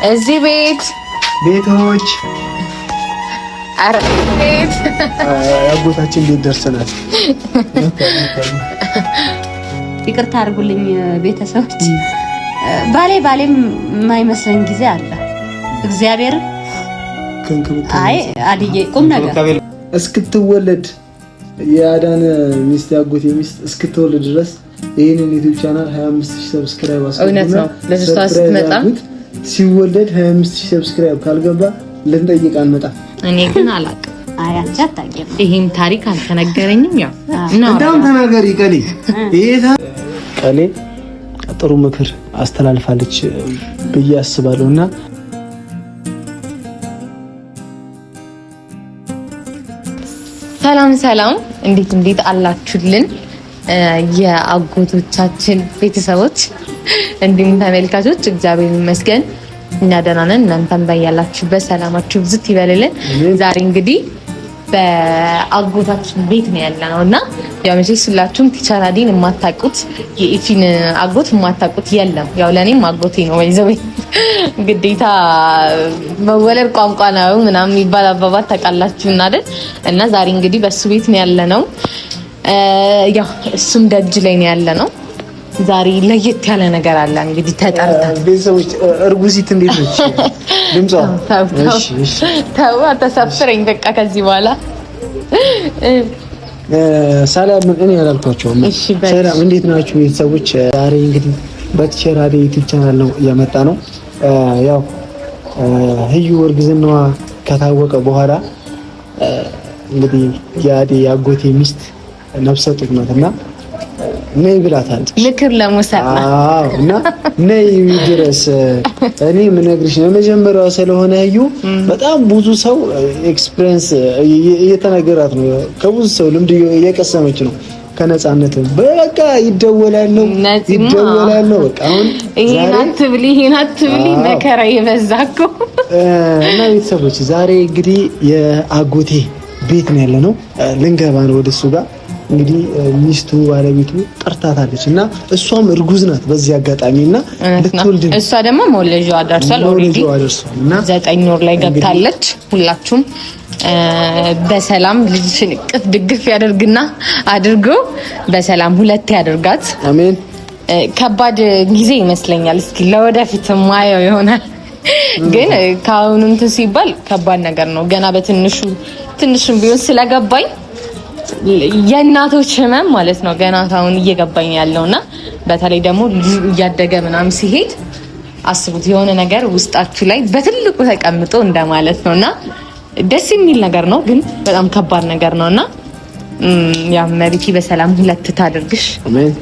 እዚህ ቤቶች አረ ቤት አጎታችን ቤት ደርሰናል። ይቅርታ አድርጉልኝ ቤተሰቦች። ባሌም የማይመስለኝ ጊዜ አለ። እግዚአብሔር አይ አድዬ ቁም ነገር እስክትወለድ የአዳነ ሚስት ያጎቴ ሚስት እስክትወለድ ድረስ ይሄንን ዩቲዩብ ቻናል 25000 ሰብስክራይብ እውነት ነው። ለስቷ ስትመጣ ሲወለድ 25000 ሰብስክራይብ ካልገባ ልንጠይቅ አንመጣም። እኔ ግን አላውቅም። አያቻ ታውቂም። ይሄም ታሪክ አልተነገረኝም። ያው እንደውም ተናገሪ ቀሌ። ቀሌ ጥሩ ምክር አስተላልፋለች ብዬ አስባለሁና ሰላም እንዴት አላችሁልን የአጎቶቻችን ቤተሰቦች እንዲሁም ተመልካቾች? እግዚአብሔር ይመስገን እኛ ደህና ነን። እናንተም በያላችሁበት ሰላማችሁ ብዝት ይበልልን። ዛሬ እንግዲህ በአጎታችን ቤት ነው ያለነውና ያው መቼስ ሁላችሁም ቲቸር አዲን የማታውቁት የኢፊን አጎት የማታውቁት የለም። ያው ለኔም አጎቴ ነው ወይዘው ግዴታ መወለድ ቋንቋ ነው ምናምን የሚባል አባባት ታውቃላችሁና አይደል? እና ዛሬ እንግዲህ በሱ ቤት ነው ያለነው። ያው እሱም ደጅ ላይ ነው ያለነው። ዛሬ ለየት ያለ ነገር አለ። እንግዲህ ተጠርተን ቤተሰቦች እርጉዚት እንዴት ነች? ድምጿ እሺ ተው አታሳፍረኝ። በቃ ከዚህ በኋላ ሰላም እኔ ያላልኳቸው ሰላም እንዴት ናችሁ ቤተሰቦች? ዛሬ እንግዲህ በቲቸር አዲ ዩቲዩብ ቻናል ነው እየመጣ ነው። ያው ህዩ እርግዝናዋ ከታወቀ በኋላ እንግዲህ የአዲ ያጎቴ ሚስት ነፍሰ ጡር ናትና ነይ ብላታለች። ምክር ለሙሰጥ እና ነይ ድረስ እኔ ምነግርሽ ነው መጀመሪያው ስለሆነ ህዩ በጣም ብዙ ሰው ኤክስፒሪየንስ እየተነገራት ነው። ከብዙ ሰው ልምድ እየቀሰመች ነው። ከነጻነት በቃ ይደወላል ነው በቃ አሁን ይሄን አትብሊ መከራ ይበዛኩ እና ቤተሰቦች ዛሬ እንግዲህ የአጎቴ ቤት ነው ያለነው። ልንገባ ነው ወደሱ ጋር እንግዲህ ሚስቱ ባለቤቱ ጠርታታለች እና እሷም እርጉዝ ናት በዚህ አጋጣሚና ልትወልድ እሷ ደግሞ መውለጃዋ ደርሷል። ኦሬዲ 9 ወር ላይ ገብታለች። ሁላችሁም በሰላም ልጅሽን እቅፍ ድግፍ ያደርግና አድርጎ በሰላም ሁለት ያደርጋት። አሜን። ከባድ ጊዜ ይመስለኛል። እስኪ ለወደፊት ማየው ይሆናል። ግን ካሁኑ እንትን ሲባል ከባድ ነገር ነው። ገና ትንሽም ቢሆን ስለገባኝ የእናቶች ህመም ማለት ነው። ገና ታውን እየገባኝ ያለውና በተለይ ደግሞ እያደገ ምናምን ሲሄድ አስቡት የሆነ ነገር ውስጣችሁ ላይ በትልቁ ተቀምጦ እንደማለት ነውና ደስ የሚል ነገር ነው፣ ግን በጣም ከባድ ነገር ነውና ያ መሪቲ በሰላም ሁለት ታድርግሽ።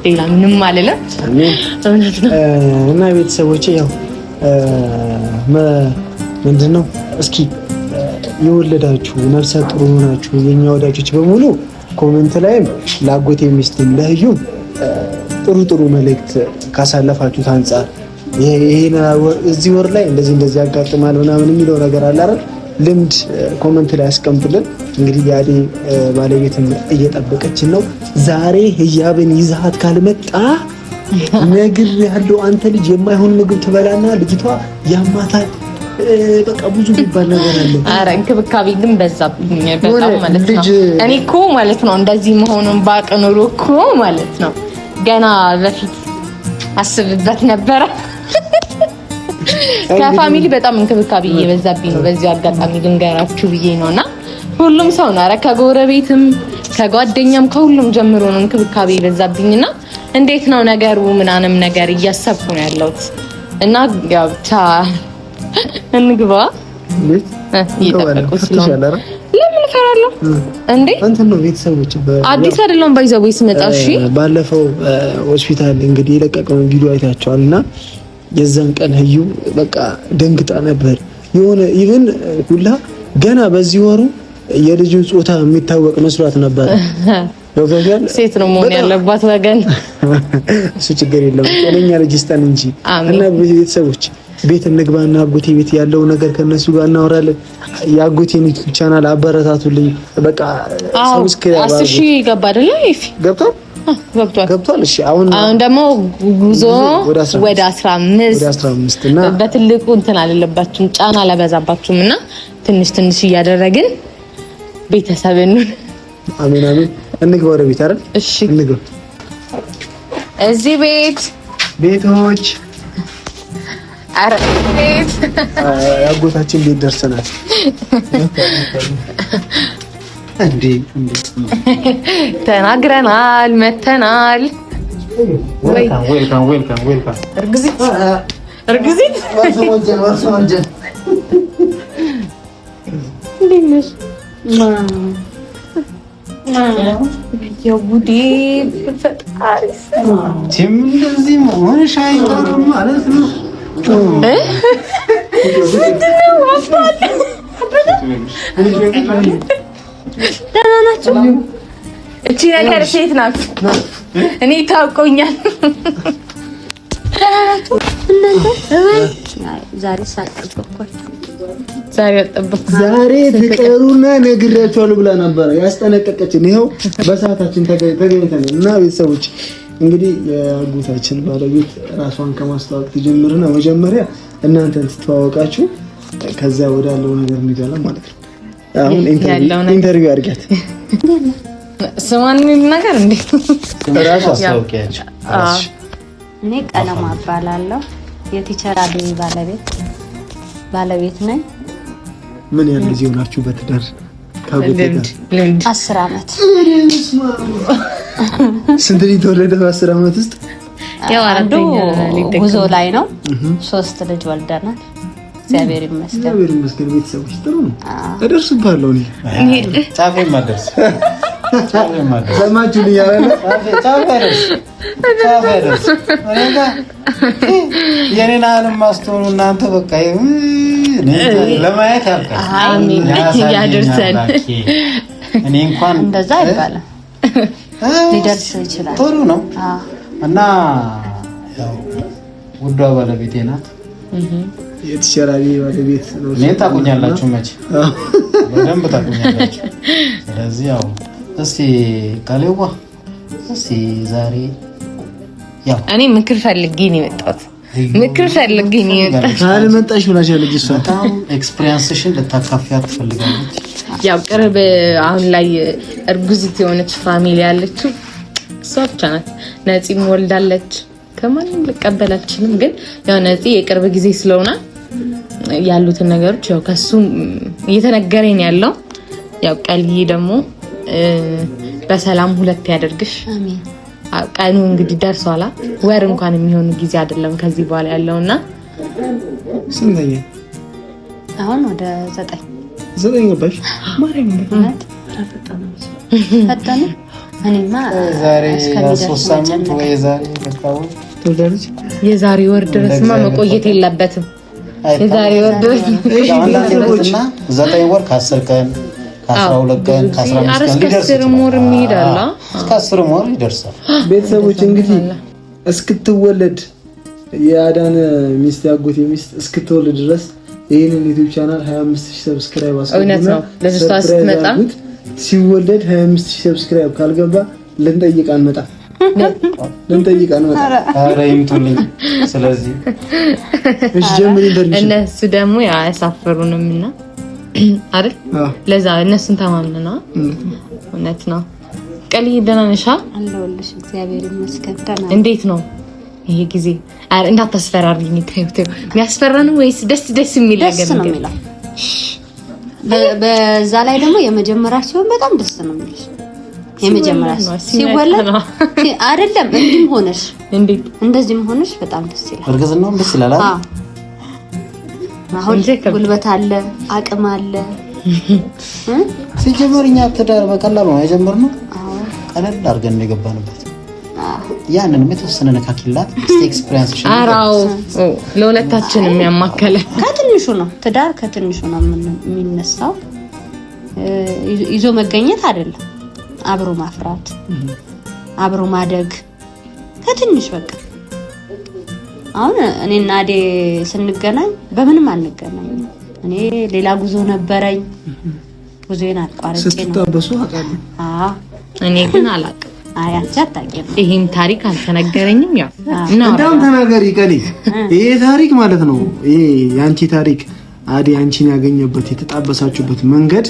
ሌላ ምንም አልልም። አሜን። እና ቤተሰቦቼ ያው ምንድነው እስኪ የወለዳችሁ ነፍሰ ጡር ሆናችሁ የኛ ወዳጆች በሙሉ ኮሜንት ላይም ላጎቴ ሚስትም ለህዩ ጥሩ መልእክት ካሳለፋችሁት አንፃር ይሄን እዚህ ወር ላይ እንደዚህ ያጋጥማል ምናምን የሚለው ነገር አለ አይደል? ልምድ ኮሜንት ላይ አስቀምጡልን። እንግዲህ ያዴ ባለቤትም እየጠበቀችን ነው። ዛሬ ህያብን ይዛት ካልመጣ ነግር ያለው አንተ ልጅ የማይሆን ምግብ ትበላና ልጅቷ ያማታል። በቃ ብዙ የሚባል ነገር አለ። አረ እንክብካቤ ግን በዛብኝ በጣም ማለት ነው። እኔ እኮ ማለት ነው እንደዚህ መሆኑን ባቅ ኖሮ እኮ ማለት ነው ገና በፊት አስብበት ነበረ። ከፋሚሊ በጣም እንክብካቤ እየበዛብኝ ነው። በዚህ አጋጣሚ ልንገራችሁ ብዬ ነውና ሁሉም ሰው ነው። አረ ከጎረቤትም ከጓደኛም ከሁሉም ጀምሮ ነው እንክብካቤ እየበዛብኝና እንዴት ነው ነገሩ ምናንም ነገር እያሰብኩ ነው ያለሁት እና ያው ብቻ እንግባ እየጠበቁት ነው። ለምን እፈራለሁ እንዴ? እንትን ነው ቤተሰቦች አዲስ አይደለም ባይዘው ይስመጣ። እሺ ባለፈው ሆስፒታል እንግዲህ የለቀቀውን ቪዲዮ አይታችኋልና የዛን ቀን ህዩ በቃ ደንግጣ ነበር። የሆነ ኢቭን ሁላ ገና በዚህ ወሩ የልጁ ጾታ የሚታወቅ መስሏት ነበር። ዶክተር ሴት ነው መሆን ያለባት ወገን። እሱ ችግር የለም ጤነኛ ልጅ ይስጠን እንጂ። እና ቤተሰቦች ቤት እንግባና አጎቴ ቤት ያለው ነገር ከነሱ ጋር እናወራለን። የአጎቴን ዩቲዩብ ቻናል አበረታቱልኝ። በቃ ሰብስክራይብ 10,000 ገባ አይደል? ይፍ ገብቷል ገብቷል። እሺ አሁን ደግሞ ጉዞ ወደ 15 እና በትልቁ እንትን አለባችሁም ጫና አለበዛባችሁምና ትንሽ እያደረግን ቤተሰብን አሜን እንግባ ወደ ቤት አይደል? እሺ እንግባ። እዚህ ቤቶች ቤት ያጎታችን ቤት ደርሰናል። እንዴ ተናግረናል፣ መተናል። ዌልካም እርግዚት ወንጀል የጉዲ ፈጣሪ እንደዚህ መሆንሽ አይቀርም ማለት ነው። ደህና ናቸው። እቺ ነገር ሴት ናት። እኔ ታውቆኛል። ዛሬ ትቀሩና ነግራቸዋለሁ ብላ ነበር ያስጠነቀቀችን። ይኸው በሰዓታችን ተገኝተን እና ቤተሰቦች እንግዲህ የአጎታችን ባለቤት ራሷን ከማስተዋወቅ ትጀምርና መጀመሪያ እናንተን ትተዋወቃችሁ ከዛ ወዳለው ነገር እንሄዳለን ማለት ነው። አሁን ኢንተርቪው አድርጋት ስማን ነገር እንዴት ራሷ አስተዋወቂያችሁ። እኔ ቀለማ እባላለሁ። የቲቸር አደይ ባለቤት ነኝ። ምን ያህል ጊዜ ሆናችሁ በትዳር? 10 አመት። ስንት ልጅ ተወለደ በ10 አመት ውስጥ? ያው አራተኛ ጉዞ ላይ ነው። 3 ልጅ ወልደናል። እግዚአብሔር ይመስገን። ቤተሰቦች ጥሩ ነው። እደርስብሃለሁ እኔ ጫፌ ማደርስ ሰማችሁ ልያረነ ጫፌ ደርስ የኔን ዓለም ማስተውሉ እናንተ በቃ ለማየት ያልቃል። አሜን ያድርሰን። እኔ እንኳን እንደዛ አይባልም፣ ሊደርስ ይችላል። ጥሩ ነው እና ያው ውዷ ባለቤቴ ናት። የተሸራሪ ባለቤት ነው። እኔን ታውቁኛላችሁ መቼ በደንብ ታውቁኛላችሁ። ስለዚህ ያው እስቲ ካሌዋ እስቲ ዛሬ ያው እኔ ምክር ፈልጌ ነው የመጣሁት። አልመጣሽ ብላሽ ልጅ እሷ በጣም ኤክስፒሪየንስሽን ልታካፊያት ትፈልጋለች። ያው ቅርብ አሁን ላይ እርጉዝት የሆነች ፋሚሊ ያለችው እሷ ብቻ ናት። ነፂም ወልዳለች። ከማንም ልቀበል አልችልም፣ ግን ያው ነፂ የቅርብ ጊዜ ስለሆነ ያሉትን ነገሮች ያው ከሱ እየተነገረኝ ያለው ያው ቀልዬ ደግሞ በሰላም ሁለት ያደርግሽ። አሜን። ቀኑ እንግዲህ ደርሷላ። ወር እንኳን የሚሆን ጊዜ አይደለም ከዚህ በኋላ ያለውና ስንተኛ አሁን ወደ 9 ገባሽ? ማርያም ፈጠነ። እኔማ ዛሬ 3 ሳምንት ወይ ዛሬ ተካው ተወዳለች። የዛሬ ወር ድረስማ መቆየት የለበትም። የዛሬ ወር ድረስ እና 9 ወር ከ10 ቀን ከ12 ቀን ከ15 ቀን ሊደርስ ይችላል። እስከ 10 ወር ይደርሳል። ቤተሰቦች እንግዲህ እስክትወለድ የአዳነ ሚስት ያጎቴ ሚስት እስክትወለድ ድረስ ይሄንን ዩቲዩብ ቻናል 25000 ሰብስክራይብ አስገቡና ለስታ ስትመጣ ሲወለድ 25000 ሰብስክራይብ ካልገባ ልንጠይቅ አንመጣ። ኧረ ይምጡልኝ። ስለዚህ እሺ ጀምሪ ኢንተርቪው። እነሱ ደግሞ ያሳፈሩንምና አይደል? ለዛ እነሱን ተማምነና እውነት ነው። ቀልይ ደህና ነሽ? አለሁልሽ። እግዚአብሔር ይመስገን። እንዴት ነው ይሄ ጊዜ? አረ እንዳታስፈራሪኝ። የሚያስፈራ ነው ወይስ ደስ የሚል ነገር ነው? በዛ ላይ ደግሞ የመጀመሪያ ሲሆን በጣም ደስ ነው የሚልሽ። የመጀመሪያ ሲወለድ አይደለም እንዲም ሆነሽ እንዴት እንደዚህም ሆነሽ በጣም ደስ ይላል። እርግዝናውም ደስ ይላል። አሁን ጉልበት አለ፣ አቅም አለ። ሲጀመርኛ ትዳር በቀላሉ ነው የጀመርነው። ቀለል አድርገን ነው የገባንበት። ያንንም የተወሰነ ነካኪላት ኤክስፒሪየንስ ሽ አራው ለሁለታችንም የሚያማከለ ከትንሹ ነው ትዳር ከትንሹ ነው የሚነሳው። ይዞ መገኘት አይደለም፣ አብሮ ማፍራት፣ አብሮ ማደግ ከትንሽ በቃ። አሁን እኔና አዴ ስንገናኝ በምንም አንገናኝም። እኔ ሌላ ጉዞ ነበረኝ፣ ጉዞዬን አቋርጬ ነው ስትጣበሱ አቃለ። እኔ ግን አላቅም። አይ አንቺ አታውቂም። ይሄን ታሪክ አልተነገረኝም። ያው እንደውም ተናገሪ ቀሊ። ይሄ ታሪክ ማለት ነው ይሄ ያንቺ ታሪክ አዲ አንቺን ያገኘበት የተጣበሳችሁበት መንገድ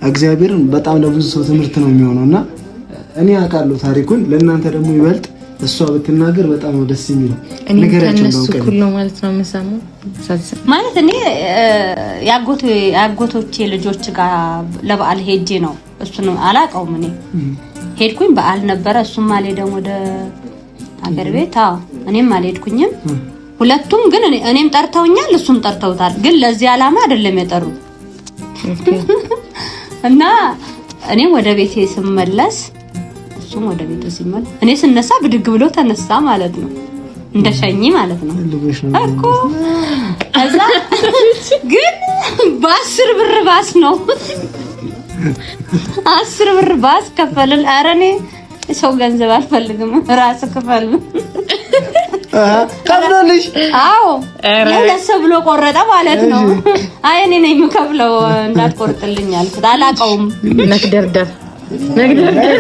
እግዚአብሔርን በጣም ለብዙ ሰው ትምህርት ነው የሚሆነውና እኔ አውቃለሁ ታሪኩን። ለእናንተ ደግሞ ይበልጥ እሷ ብትናገር በጣም ነው ደስ የሚለው። ነገራችን ነው ቀሊ ሁሉ ማለት ነው የምሰማው ማለት እኔ ያጎቶቼ ልጆች ጋር ለበዓል ሄጄ ነው እሱን አላውቀውም እኔ ሄድኩኝ። በዓል ነበረ። እሱም አልሄደም ወደ ሀገር ቤት። እኔም አልሄድኩኝም። ሁለቱም ግን እኔም ጠርተውኛል፣ እሱም ጠርተውታል። ግን ለዚህ ዓላማ አይደለም የጠሩት። እና እኔም ወደ ቤቴ ስመለስ እሱም ወደ ቤቱ ሲመለስ እኔ ስነሳ ብድግ ብሎ ተነሳ ማለት ነው፣ እንደሸኝ ማለት ነው እኮ። ከዛ ግን በ10 ብር ባስ ነው 10 ብር ባስ ከፈልን። ኧረ እኔ ሰው ገንዘብ አልፈልግም፣ ራስ ከፈል ከፍሎልሽ? አዎ ለሰው ብሎ ቆረጠ ማለት ነው። አይ እኔ ነኝ የምከፍለው እንዳትቆርጥልኝ አልኩት። አላውቀውም ነግደርደር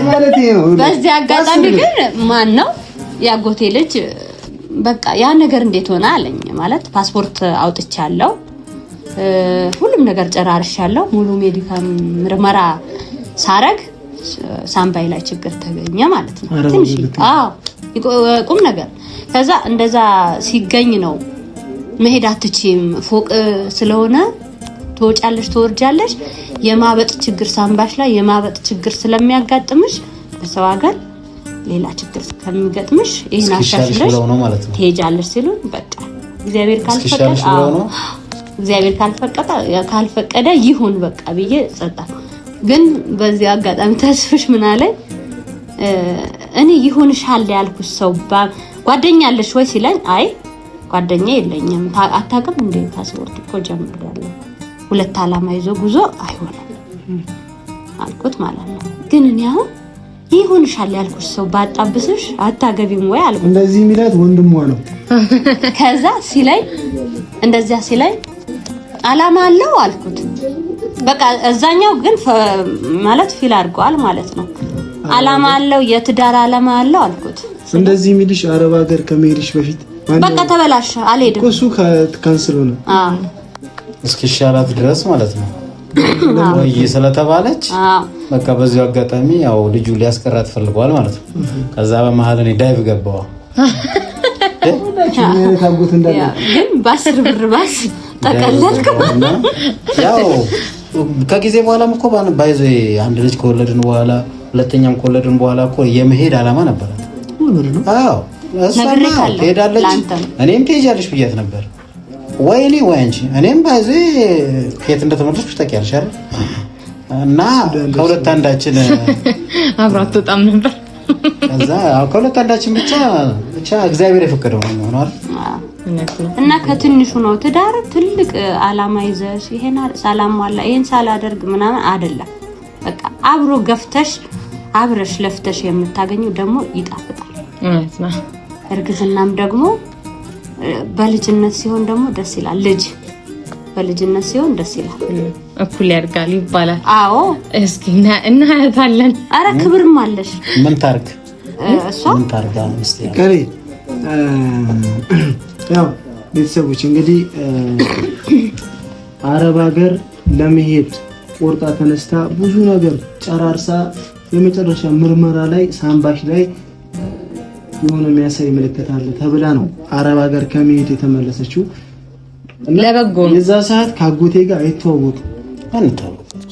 ማለት ነው። በዚህ አጋጣሚ ግን ማን ነው ያጎቴ ልጅ በቃ ያ ነገር እንዴት ሆነ አለኝ። ማለት ፓስፖርት አውጥቻለሁ፣ ሁሉም ነገር ጨራርሻለሁ። ሙሉ ሜዲካል ምርመራ ሳረግ ሳምባይ ላይ ችግር ተገኘ ማለት ነው። ትንሽ ቁም ነገር። ከዛ እንደዛ ሲገኝ ነው መሄድ አትችይም፣ ፎቅ ስለሆነ ትወጫለሽ ትወርጃለሽ፣ የማበጥ ችግር ሳምባሽ ላይ የማበጥ ችግር ስለሚያጋጥምሽ በሰው ሀገር ሌላ ችግር ከሚገጥምሽ ይሄን አሻሽለሽ ትሄጃለሽ ሲሉ በቃ እግዚአብሔር ካልፈቀደ ይሁን በቃ ብዬ ጸጣ። ግን በዚህ አጋጣሚ ተስፍሽ ምን አለ እኔ ይሁንሻል ያልኩት ሰው ጓደኛ አለሽ ወይ ሲለኝ አይ ጓደኛ የለኝም። አታውቅም እንዴ ፓስፖርት እኮ ጀምሬያለሁ፣ 2 ዓላማ ይዞ ጉዞ አይሆንም አልኩት ማለት ነው። ግን እኔ አሁን ይሁንሻል ያልኩት ሰው ባጣብስሽ አታገቢም ወይ አልኩት። እንደዚህ ሚላት ወንድሟ ነው። ከዛ ሲለኝ እንደዚያ ሲለኝ ዓላማ አለው አልኩት። በቃ እዛኛው ግን ማለት ፊል አድርጓል ማለት ነው። ዓላማ አለው የትዳር ዓላማ አለው አልኩት። እንደዚህ ሚልሽ አረብ ሀገር ከመሄድሽ በፊት በቃ ተበላሽ አልሄድም እኮ እሱ ካንስል ሆነ እስኪሻላት ድረስ ማለት ነው ወይ ስለተባለች በቃ በዚሁ አጋጣሚ ያው ልጁ ሊያስቀራት ፈልጓል ማለት ነው። ከዛ በመሃል እኔ ዳይቭ ገባው ግን በ10 ብር ባስ ተቀለልኩ። ያው ከጊዜ በኋላም እኮ ባይዞ አንድ ልጅ ከወለድን በኋላ ሁለተኛም ከወለድን በኋላ እኮ የመሄድ ዓላማ ነበር። አዎ እሷማ ትሄዳለች እኔም ትሄጃለሽ ብያት ነበር። ወይኔ ወይ አንቺ እኔም ባይዞ ከየት እንደተመለስኩ ታውቂያለሽ አይደል? እና ከሁለት አንዳችን አብራት በጣም ነበር። ከዛ ከሁለት አንዳችን ብቻ እግዚአብሔር የፈቀደው ነው የሚሆነው እና ከትንሹ ነው ትዳር ትልቅ ዓላማ ይዘሽ ይሄን ሳላሟላ ይሄን ሳላደርግ ምናምን አይደለም። በቃ አብሮ ገፍተሽ አብረሽ ለፍተሽ የምታገኘው ደግሞ ይጣፍጣል። እርግዝናም ደግሞ በልጅነት ሲሆን ደግሞ ደስ ይላል። ልጅ በልጅነት ሲሆን ደስ ይላል። እኩል ያድጋል ይባላል። አዎ እስኪ እናያታለን። አረ ክብርም አለሽ። ምን ታርክ እሷ ምን ታርጋ ቀሪ ያው ቤተሰቦች እንግዲህ አረብ ሀገር ለመሄድ ቆርጣ ተነስታ ብዙ ነገር ጨራርሳ የመጨረሻ ምርመራ ላይ ሳምባሽ ላይ የሆነ የሚያሳይ ምልክት አለ ተብላ ነው አረብ ሀገር ከመሄድ የተመለሰችው። ለበጎ የዛ ሰዓት ካጎቴ ጋር አይተዋወቁ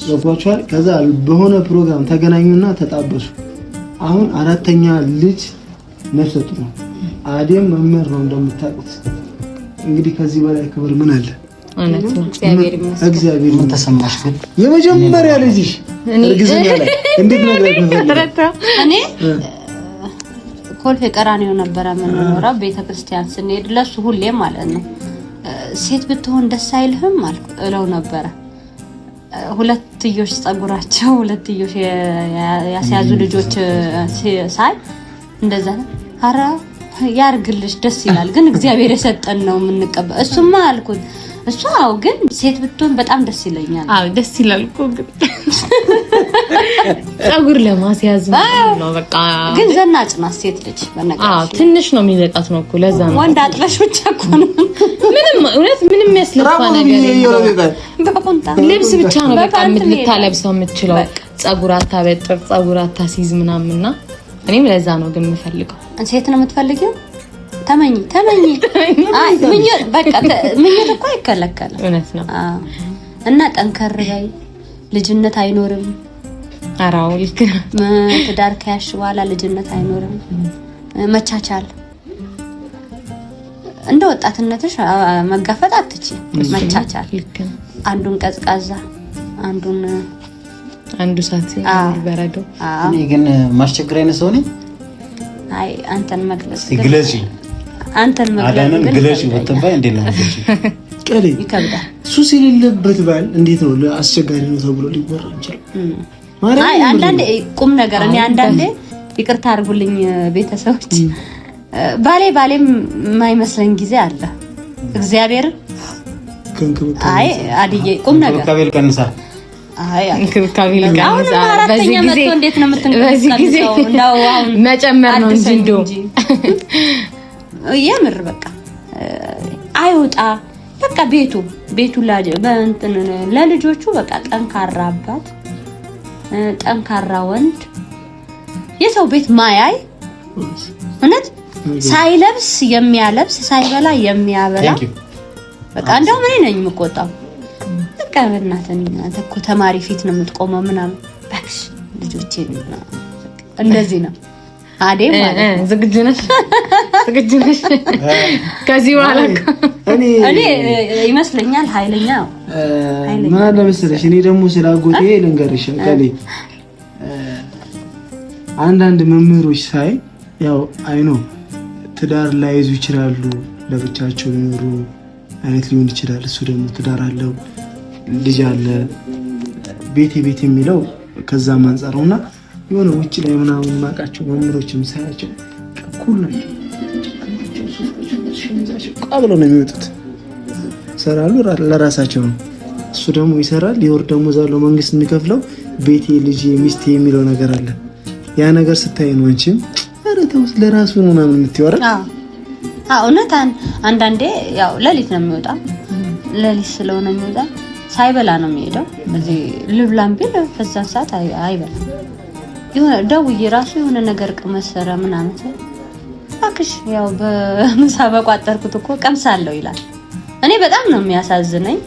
ወጥቷቸዋል። ከዛ በሆነ ፕሮግራም ተገናኙና ተጣበሱ። አሁን 4ኛ ልጅ ነፍሰ ጡር ነው። አዴም መምህር ነው እንደምታውቁት። እንግዲህ ከዚህ በላይ ክብር ምን አለ? እግዚአብሔር ምን ተሰማሽ ግን የመጀመሪያ ልጅሽ እርግዝና ላይ እንዴት ነገር እኔ ኮልፌ ቀራኒዮ ነበር የምንኖረው። ቤተክርስቲያን ስንሄድ ለሱ ሁሌ ማለት ነው ሴት ብትሆን ደስ አይልህም እለው ነበረ። ሁለትዮሽ ጸጉራቸው ሁለትዮሽ ያስያዙ ልጆች ሳይ እንደዛ አራ ያርግልሽ ደስ ይላል፣ ግን እግዚአብሔር የሰጠን ነው የምንቀበል። እሱማ አልኩት እሷ ግን ሴት ብትሆን በጣም ደስ ይለኛል። ደስ ይላል እኮ ግን ፀጉር ለማስያዝ ነው በቃ። ግን ዘናጭ ናት ሴት ልጅ በነገራችን። ትንሽ ነው የሚበቃት ነው እኮ ለዛ ነው። ወንድ አጥበሽ ብቻ እኮ ነው ምንም እውነት ምንም ያስለፋ ነገር የለም። ልብስ ብቻ ነው በቃ ልታለብሰው የምትችለው። ፀጉር አታበጥር፣ ፀጉር አታሲዝ ምናምንና እኔም ለዛ ነው ግን የምፈልገው። ሴት ነው የምትፈልጊው? ተመኝ አይ ምኞት በቃ ምኞት እኮ አይከለከልም። እውነት ነው። እና ጠንከር በይ፣ ልጅነት አይኖርም። አራው ልክ ትዳር ከያሽ በኋላ ልጅነት አይኖርም። መቻቻል እንደ ወጣትነትሽ መጋፈጥ አትችይ። መቻቻል አንዱን ቀዝቃዛ አንዱ ሳት በረዶ። እኔ ግን ማስቸግረኝ ሰው ነኝ። አይ አንተን መግለጽ አንተን መግለጽ ግለጽ ወጥባይ እንዴት ነው ማለት ቀሌ ይከብዳል። ሱስ የሌለበት ባል እንዴት ነው አስቸጋሪ ነው ተብሎ ሊወራ ይችላል? አይ አንዳንዴ ቁም ነገር እኔ አንዳንዴ ይቅርታ አድርጉልኝ ቤተሰቦች፣ ባሌም የማይመስለኝ ጊዜ አለ። እግዚአብሔር አይ አድዬ ቁም ነገር ከቤል ቀንሳ አይ እንክብካቤ ለጋዛ በዚህ ጊዜ እንዴት ነው የምትንቀሳቀሰው? እንዳው አሁን መጨመር ነው እንጂ የምር በቃ አይወጣ በቃ ቤቱ ለልጆቹ በቃ ጠንካራ አባት፣ ጠንካራ ወንድ፣ የሰው ቤት ማያይ እውነት ሳይለብስ የሚያለብስ ሳይበላ የሚያበላ በቃ እንደው ምን ነኝ የምቆጣው በቃ እናንተ እኮ ተማሪ ፊት ነው የምትቆመው ምናምን ባክሽ ልጆቼ እንደዚህ ነው። አዴ ማለት ዝግጁ ነሽ? ከዚህ በኋላ እኔ ይመስለኛል ኃይለኛ ምን አለ መሰለሽ፣ እኔ ደግሞ ስላጎቴ ልንገርሽ ቀሌ አንዳንድ መምህሮች ሳይ ያው አይኖ ትዳር ላይዙ ይችላሉ፣ ለብቻቸው የሚኖሩ አይነት ሊሆን ይችላል። እሱ ደግሞ ትዳር አለው፣ ልጅ አለ፣ ቤት የሚለው ከዛም አንፃር ነውና የሆነ ውጭ ላይ ምናምን ማቃቸው መምህሮችም ሳያቸው ኩል ናቸው። ቃብለው ነው የሚወጡት። ሰራሉ ለራሳቸው ነው። እሱ ደግሞ ይሰራል፣ የወር ደሞዝ አለው፣ መንግስት የሚከፍለው ቤቴ፣ ልጅ፣ ሚስቴ የሚለው ነገር አለ። ያ ነገር ስታይ ነው አንቺም ኧረ ተውስ ለራሱ ነው ምናምን የምትወራ። እውነት አንዳንዴ ያው ሌሊት ነው የሚወጣ። ሌሊት ስለሆነ የሚወጣ ሳይበላ ነው የሚሄደው። እዚህ ልብላም ቢል በዛ ሰዓት አይበላም። የሆነ ደውዬ ራሱ የሆነ ነገር ቅመሰረ ምናምን እባክሽ ያው በምሳ በቋጠርኩት እኮ ቀምሳለሁ ይላል። እኔ በጣም ነው የሚያሳዝነኝ።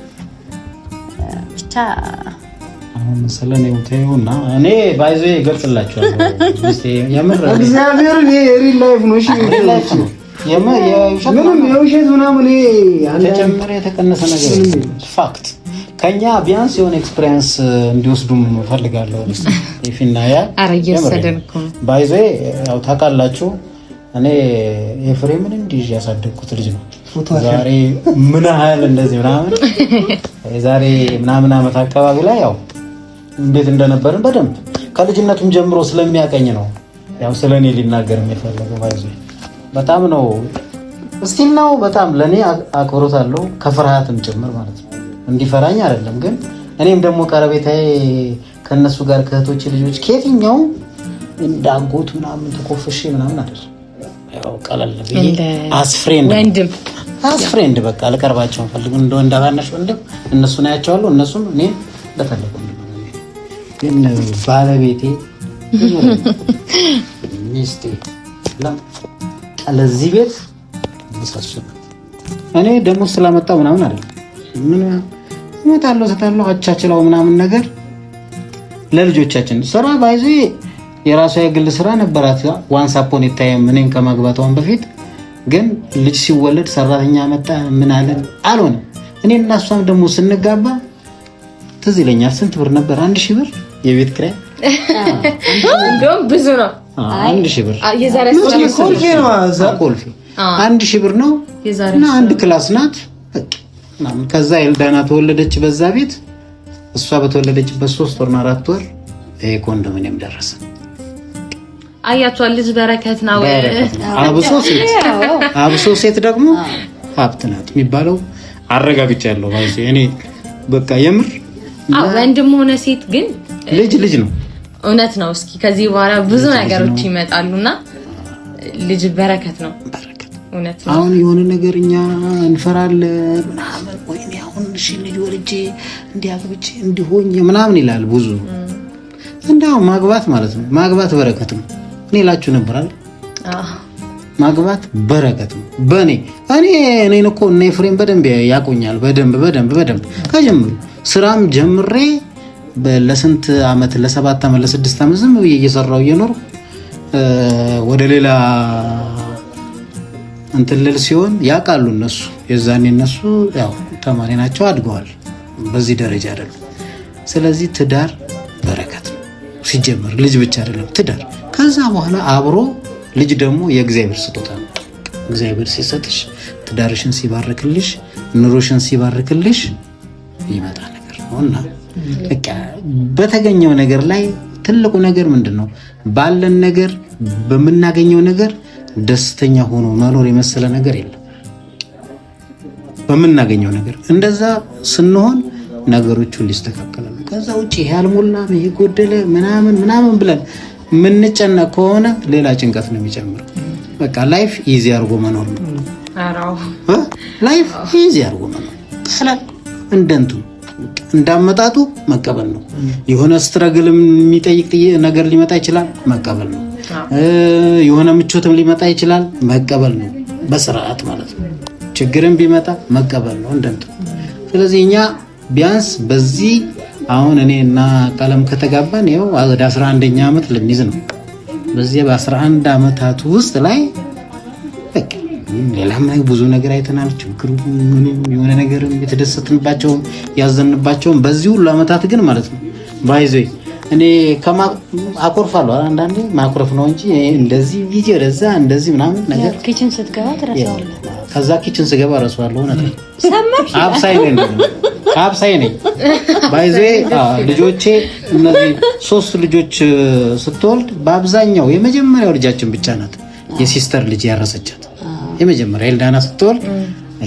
ብቻ አሁን መሰለን ይውተውና እኔ ባይዘ ይገልጽላችኋለሁ። የምር እግዚአብሔር ሪል ላይፍ ነው። እሺ ሪል ላይፍ ነው። ምንም የውሸት ምናምን ተጨመረ የተቀነሰ ነገር ፋክት ከኛ ቢያንስ የሆነ ኤክስፒሪየንስ እንዲወስዱም ፈልጋለሁ። ይፊና ያ አረየሰደን እኮ ባይዘ ያው ታውቃላችሁ እኔ ኤፍሬምን እንዲህ ያሳደግኩት ልጅ ነው። ዛሬ ምን ያህል እንደዚህ ምናምን የዛሬ ምናምን አመት አካባቢ ላይ ያው እንዴት እንደነበርን በደንብ ከልጅነቱም ጀምሮ ስለሚያቀኝ ነው ያው ስለኔ ሊናገር የሚፈልገው። ባይዘ በጣም ነው እስቲል ነው በጣም ለኔ አክብሮት አለው ከፍርሃትም ጭምር ማለት ነው። እንዲፈራኝ አይደለም ግን እኔም ደግሞ ቀረቤታዬ ከነሱ ጋር ከእህቶቼ ልጆች ከየትኛው እንዳጎት ምናምን ተኮፍሼ ምናምን አይደል ያው ቀለል ብዬ አስፍሬንድ በቃ ለቀርባቸው ፈልግ እንደው እንዳባናሽ ወንድም እነሱን አያቸዋለሁ እነሱም እኔ ለፈለጉ ግን ባለቤቴ ሚስቴ ለዚህ ቤት ምሰሶ እኔ ደግሞ ስላመጣው ምናምን አይደል ምን እመጣለሁ ሰታለሁ አቻችለው ምናምን ነገር ለልጆቻችን ስራ ባይዚ የራሷ የግል ስራ ነበራት። ዋንስ አፖን ታይም እኔን ከማግባቷን በፊት ግን ልጅ ሲወለድ ሰራተኛ መጣ ምን አለን አልሆነ። እኔ እና እሷም ደግሞ ስንጋባ ትዝ ይለኛል ስንት ብር ነበር? 1000 ብር የቤት ኪራይ እንደውም ብዙ ነው። 1000 ብር የዛሬ ኮልፌ ነው ኮልፌ 1000 ብር ነው እና አንድ ክላስ ናት። ከዛ ኤልዳና ተወለደች በዛ ቤት። እሷ በተወለደችበት 3 ወርና 4 ወር ኮንዶሚኒየም ደረሰ። አያቷ ልጅ በረከት ነው። አብሶ ሴት ደግሞ ሀብት ናት የሚባለው አረጋግጫለሁ። ማለት እኔ በቃ የምር ወንድም ሆነ ሴት ግን ልጅ ነው። እውነት ነው። እስኪ ከዚህ በኋላ ብዙ ነገሮች ይመጣሉና ልጅ በረከት ነው። እውነት ነው። አሁን የሆነ ነገር እኛ እንፈራለን ምናምን ወይኔ አሁን እሺ ልጅ ወልጄ እንዲያግብቼ እንዲሆኝ ምናምን ይላል ብዙ። እንደው ማግባት ማለት ነው ማግባት በረከት ነው። እኔ እላችሁ ነበር አይደል? ማግባት በረከት ነው። እኔን እኮ እነ ኤፍሬም በደንብ ያቆኛል። በደንብ ከጀምሩ ስራም ጀምሬ ለስንት አመት ለ7 አመት ለ6 አመት ዝም ብዬ እየሰራው እየኖር ወደ ሌላ እንትልል ሲሆን ያውቃሉ እነሱ። የዛኔ እነሱ ያው ተማሪ ናቸው አድገዋል። በዚህ ደረጃ አይደለም። ስለዚህ ትዳር በረከት ነው ሲጀምር። ልጅ ብቻ አይደለም ትዳር። ከዛ በኋላ አብሮ ልጅ ደግሞ የእግዚአብሔር ስጦታ ነው። እግዚአብሔር ሲሰጥሽ ትዳርሽን ሲባርክልሽ ኑሮሽን ሲባርክልሽ ይመጣ ነገር ነውና በቃ በተገኘው ነገር ላይ ትልቁ ነገር ምንድነው? ባለን ነገር በመናገኘው ነገር ደስተኛ ሆኖ መኖር የመሰለ ነገር የለም። በመናገኘው ነገር እንደዛ ስንሆን ነገሮቹ ሊስተካከላሉ። ከዛ ውጪ ያልሞላም ይሄ ጎደለ ምናምን ብለን ምንጨነቅ ከሆነ ሌላ ጭንቀት ነው የሚጨምረው። በቃ ላይፍ ኢዚ አድርጎ መኖር ነው። ላይፍ ኢዚ አድርጎ መኖር ቀላል እንደንቱ እንዳመጣጡ መቀበል ነው። የሆነ ስትራግልም የሚጠይቅ ነገር ሊመጣ ይችላል፣ መቀበል ነው። የሆነ ምቾትም ሊመጣ ይችላል፣ መቀበል ነው። በስርዓት ማለት ነው። ችግርም ቢመጣ መቀበል ነው እንደንቱ። ስለዚህ እኛ ቢያንስ በዚህ አሁን እኔና ቀለም ከተጋባን ይኸው ወደ 11ኛ አመት ልንይዝ ነው። በዚህ በ11 አመታት ውስጥ ላይ በቃ ሌላም ብዙ ነገር አይተናል። ችግሩ የሆነ ነገር የተደሰትንባቸው ያዘንባቸው በዚህ ሁሉ አመታት ግን ማለት ነው ባይዘይ እኔ አኮርፋለሁ። አንዳንዴ ማኩረፍ ነው እንጂ እንደዚህ ቪዲዮ ለዛ እንደዚህ ምናምን ነገር ኪችን ስትገባ ትረሳዋለህ። ከዛ ኪችን ስገባ እረሳዋለሁ። እውነት ነው። ሰማሽ? አብሳይ ነኝ ባይዘይ ልጆቼ እነዚህ 3 ልጆች ስትወልድ በአብዛኛው የመጀመሪያው ልጃችን ብቻ ናት የሲስተር ልጅ ያረሰቻት። የመጀመሪያ ኤልዳና ስትወልድ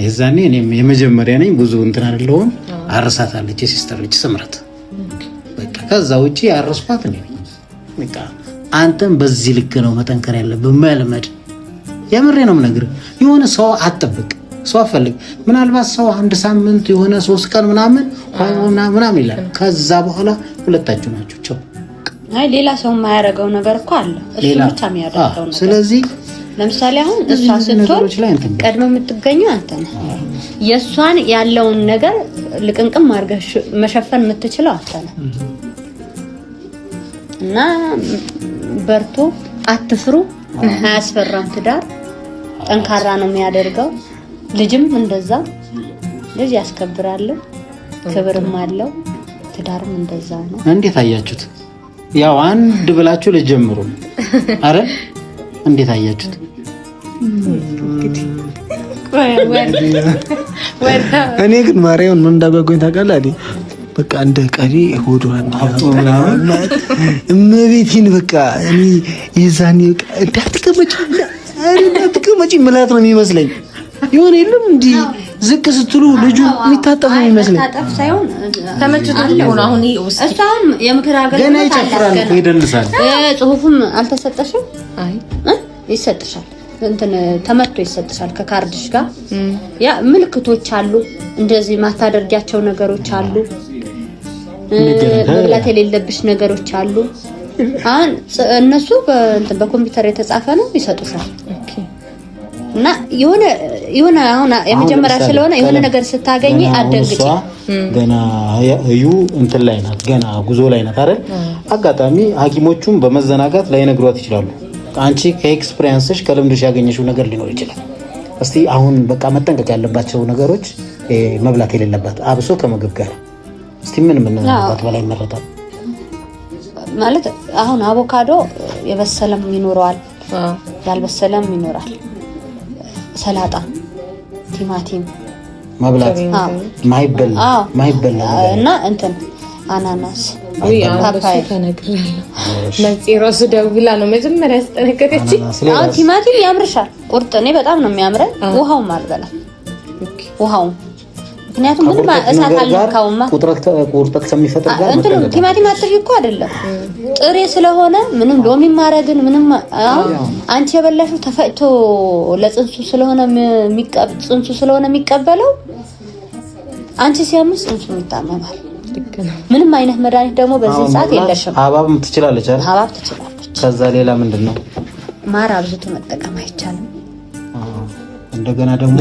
የዛኔ እኔም የመጀመሪያ ነኝ። ብዙ እንትን አይደለሁም። አረሳታለች የሲስተር ልጅ ስምረት። በቃ ከዛ ውጪ ያረስኳት ነኝ። በቃ አንተም በዚህ ልክ ነው መጠንከር ያለብህ መልመድ። የምሬ ነው የምነግርህ። የሆነ ሰው አትጠብቅ፣ ሰው አፈልግ። ምናልባት ሰው 1 ሳምንት የሆነ 3 ቀን ምናምን ይላል። ከዛ በኋላ ሁለታችሁ ናችሁ ቻው። አይ ሌላ ሰው የማያደርገው ነገር እኮ አለ፣ እሱ ብቻ የሚያደርገው ነገር። ስለዚህ ለምሳሌ አሁን እሷ ስትሆን ቀድሞ የምትገኘው አንተ ነህ። የእሷን ያለውን ነገር ልቅንቅም አድርገህ መሸፈን የምትችለው አንተ ነህ። እና በርቱ፣ አትፍሩ። አያስፈራም። ትዳር ጠንካራ ነው የሚያደርገው። ልጅም እንደዛ ልጅ ያስከብራል፣ ክብርም አለው። ትዳርም እንደዛ ነው። እንዴት አያችሁት? ያው አንድ ብላችሁ ልጀምሩ አረ እንዴት አያችሁት? እኔ ግን ማርያምን ምን እንዳጓጓኝ ታውቃለህ አይደል? በቃ እንደ ቀሪ ሆዷን አውጥቶ ምናምን እመቤቴን በቃ እኔ የዛኔ እንዳትቀመጪ ምላት ነው የሚመስለኝ። ይሁን የለም እንዲ ዝቅ ስትሉ ልጁ የሚታጠፍ ነው የሚመስለኝ። ታጠፍ ሳይሆን ተመችቶት ነው። አሁን እሷም የምክር አገልግሎት ገና ይጨፍራል እኮ ይደንሳል። ጽሁፉም አልተሰጠሽም? አይ ይሰጥሻል። እንትን ተመቶ ይሰጥሻል ከካርድሽ ጋር። ያ ምልክቶች አሉ፣ እንደዚህ ማታደርጊያቸው ነገሮች አሉ፣ መብላት የሌለብሽ ነገሮች አሉ። አሁን እነሱ በኮምፒውተር የተጻፈ ነው ይሰጡሻል። እና የሆነ አሁን የመጀመሪያ ስለሆነ የሆነ ነገር ስታገኝ አደንግጪ። ገና እዩ እንትን ላይ ናት፣ ገና ጉዞ ላይ ናት አይደል? አጋጣሚ ሐኪሞቹም በመዘናጋት ላይ ነግሯት ይችላሉ። አንቺ ከኤክስፒሪየንስሽ ከልምድሽ ያገኘሽው ነገር ሊኖር ይችላል። እስቲ አሁን በቃ መጠንቀቅ ያለባቸው ነገሮች መብላት የሌለባት አብሶ ከምግብ ጋር እስቲ ምን ነበር በላይ መረጣት ማለት አሁን አቮካዶ የበሰለም ይኖራል፣ ያልበሰለም ይኖራል። ሰላጣ፣ ቲማቲም መብላት ማይበላ እና እንትን አናናስ፣ ፓፓያ ለጽሮስ ደውላ ነው መጀመሪያ ያስጠነቀቀች። አሁን ቲማቲም ያምርሻል። ቁርጥ እኔ በጣም ነው የሚያምረኝ። ውሃውም አልበላም። ውሃውም ምክንያቱም ምንም እሳት አልነካውማ። ቁርጠት ከሚፈጥር ጋር እንትን ቲማቲም አጥሪ እኮ አይደለም ጥሬ ስለሆነ ምንም ሎሚ ማረግን ምንም አንቺ የበላሽው ተፈጭቶ ለጽንሱ ስለሆነ የሚቀበለው አንቺ ሲያምስ ጽንሱ ይታመማል። ምንም አይነት መድኃኒት ደግሞ በዚህ ሰዓት የለሽም። ሀባብም ትችላለች አይደል? ሀባብ ትችላለች። ከዛ ሌላ ምንድነው? ማር አብዝቶ መጠቀም አይቻልም። እንደገና ደግሞ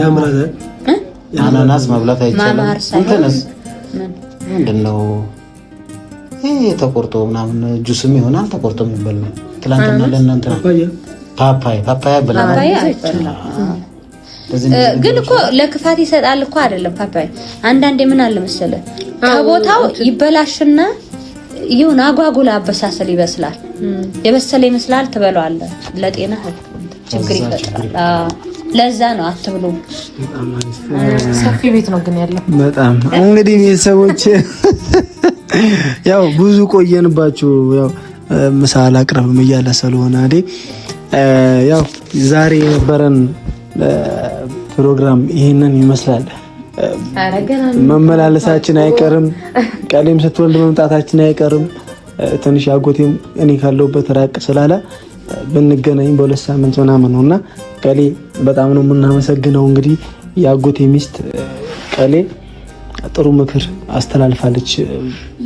አናናስ መብላት አይቻልም። እንትንስ ምንድነው ይሄ ተቆርጦ ምናምን ጁስም ይሆናል ተቆርጦ የሚበላ ትላንትና ለእናንተ ፓፓያ በላና ግን እኮ ለክፋት ይሰጣል እኮ አይደለም ፓፓያ። አንዳንዴ ምን አለ መሰለህ ከቦታው ይበላሽና ይሁን አጓጉላ አበሳሰል ይበስላል። የበሰለ ይመስላል ትበለዋለህ፣ ለጤና ችግር ይፈጥራል። ለዛ ነው አትብሉ። ሰፊ ቤት ነው ግን ያለው በጣም እንግዲህ ቤተሰቦች ያው ብዙ ቆየንባችሁ። ያው ምሳ አላቅርብም እያለ ስለሆነ አይደል ያው ዛሬ የነበረን ፕሮግራም ይሄንን ይመስላል። መመላለሳችን አይቀርም፣ ቀሌም ስትወልድ መምጣታችን አይቀርም። ትንሽ አጎቴም እኔ ካለሁበት ራቅ ስላለ ብንገናኝ በሁለት ሳምንት ምናምን ነውና ቀሌ በጣም ነው የምናመሰግነው። እንግዲህ የአጎቴ ሚስት ቀሌ ጥሩ ምክር አስተላልፋለች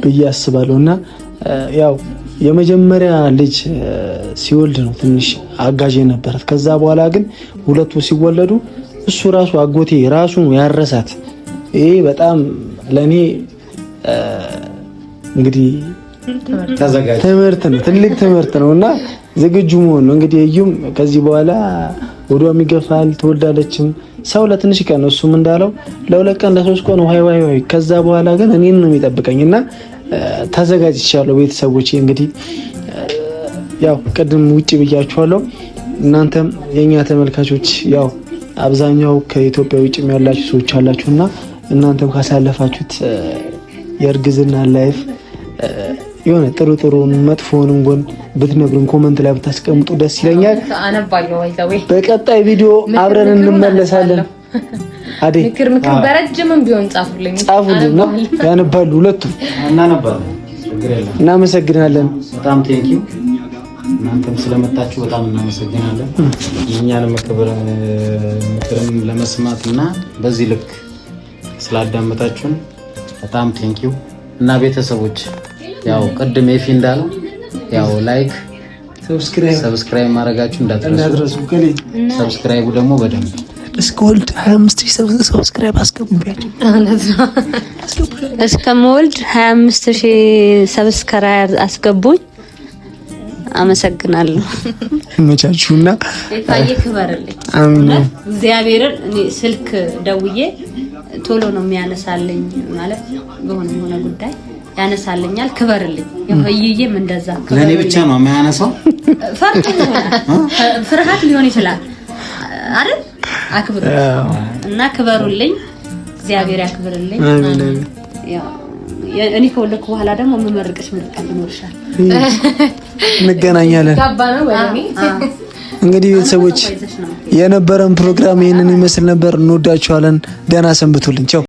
ብዬ አስባለሁና ያው የመጀመሪያ ልጅ ሲወልድ ነው ትንሽ አጋዥ ነበራት። ከዛ በኋላ ግን ሁለቱ ሲወለዱ እሱ ራሱ አጎቴ ራሱ ያረሳት። ይሄ በጣም ለኔ እንግዲህ ትምህርት ነው፣ ትልቅ ትምህርት ነውና ዝግጁ መሆን ነው። እንግዲህ እዩም ከዚህ በኋላ ወዷም ይገፋል፣ ትወልዳለችም። ሰው ለትንሽ ቀን ነው እሱም እንዳለው ለሁለት ቀን ለሶስት ቀን ዋይ ከዛ በኋላ ግን እኔን ነው የሚጠብቀኝና ተዘጋጅቻለሁ። ቤተሰቦቼ እንግዲህ ያው ቅድም ውጪ ብያችኋለሁ። እናንተም የኛ ተመልካቾች ያው አብዛኛው ከኢትዮጵያ ውጭም ያላችሁ ሰዎች አላችሁና እናንተም ካሳለፋችሁት የእርግዝና ላይፍ የሆነ ጥሩ መጥፎውንም ጎን ብትነግሩን ኮሜንት ላይ ብታስቀምጡ ደስ ይለኛል። በቀጣይ ቪዲዮ አብረን እንመለሳለን። አዴ ምክር በረጅምም ቢሆን ጻፉልኝ ነው ያነባሉ ሁለቱም እናመሰግናለን። በጣም ቴንኪው። እናንተም ስለመጣችሁ በጣም እናመሰግናለን። የኛን ምክርም ለመስማትና በዚህ ልክ ስላዳመጣችሁን በጣም ቴንኪው። እና ቤተሰቦች ያው ቅድም ኤፊ እንዳለው ያው ላይክ ሰብስክራይብ ማድረጋችሁ እንዳትረሱ። ሰብስክራይቡ ደግሞ በደንብ እስከወልድ 25000 ሰብስክራይብ አስገቡብያችሁ። እስከመወልድ 25000 ሰብስክራይብ አስገቡኝ። አመሰግናለሁ። መቻቹና ይፋዬ ክበርልኝ። አሜን። እግዚአብሔርን እኔ ስልክ ደውዬ ቶሎ ነው የሚያነሳልኝ ማለት በሆነ ጉዳይ ያነሳልኛል። ክበርልኝ። ይሄየም እንደዛ ለኔ ብቻ ነው የሚያነሳው። ፍርሃት ሊሆን ይችላል አይደል? አክብሩ እና ክበሩልኝ። እግዚአብሔር ያክብርልኝ። አሜን። ያው እኔ ከወለድኩ በኋላ ደግሞ የምመርቅሽ ምርቃት ይኖርሻል። እንገናኛለን። እንግዲህ ቤተሰቦች የነበረን ፕሮግራም ይሄንን ይመስል ነበር። እንወዳችኋለን። ደህና ሰንብቱልኝ። ቻው።